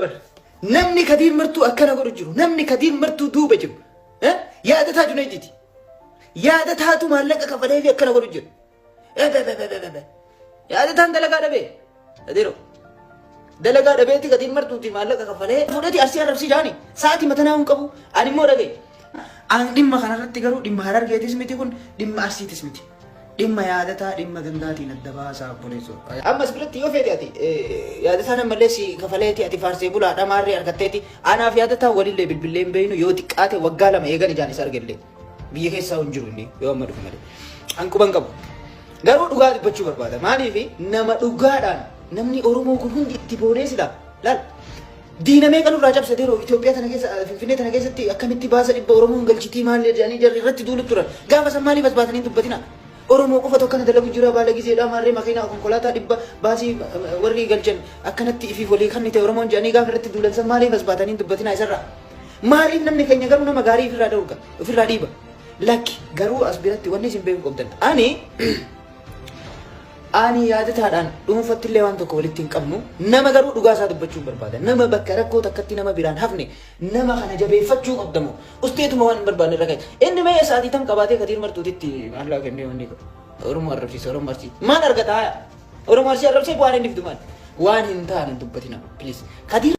bar. Namni Kadir Martuu akkana godhu jiru. Namni Kadir Martuu duuba jiru. Yaadataa Junayditi. Yaadataatu maallaqa kafalee fi akkana godhu jiru. Yaadataan dalagaa dhabee. Adeero. Dalagaa dhabeetti Kadir Martuuti maallaqa kafalee fudhati arsii arrabsii jaani. Sa'aatii matanaa hin qabu. Ani immoo dhagee. An dhimma kanarratti garuu dhimma Harargeetis miti kun dhimma Arsiitis miti. Dhimma yaadataa dhimma gandaatiin adda baasaa obboleessoo. Ammas biratti yoo feete ati yaadataa nammallee si kafaleeti ati faarsee bulaa dhamaarree argatteeti anaaf yaadataa walillee bilbileen beeynu yoo xiqqaate waggaa lama eegan ijaan isa argellee biyya keessaa hin jiru inni yoo amma dhufu malee. Hanquban qabu. Garuu dhugaa dubbachuu barbaada. Maaliif nama dhugaadhaan namni Oromoo kun hundi itti booneessidha. Laal. Diinamee kan irraa cabsatee roo Itoophiyaa tana keessa Finfinnee tana keessatti akkamitti baasa dhibba Oromoon galchitii maal jedhanii jarri irratti duulutti turan. Gaafa san maaliif as baatanii dubbatina? Oromoo qofa tokko kana dalagu jira baala giseedha maarree makiinaa konkolaataa dhibba baasii warri galchan akkanatti ifi walii kan ta'e Oromoon jedhanii gaafa irratti duulan san maaliif as baatanii dubbatina isarraa? Maaliif namni keenya garuu nama gaarii ofirraa dhawuga ofirraa dhiiba? Lakki garuu as biratti wanni isin beeku qabdan. Ani yaadataadhaan dhuunfattillee waan tokko walitti hin qabnu nama garuu dhugaa isaa dubbachuu barbaada. Nama bakka rakkoo takkatti nama biraan hafne nama kana jabeeffachuu qabdamu. Usteetuma waan hin barbaanne irra gahe. Inni mee isaatii tam qabaatee Kadir Martuutitti maallaa kennee wanni qabu. Oromoo arrabsiisa Oromoo arsiisa. Maal argataa? Oromoo arsii arrabsee waan inni fiddu maal? Waan hin taane dubbatina. Please. Kadir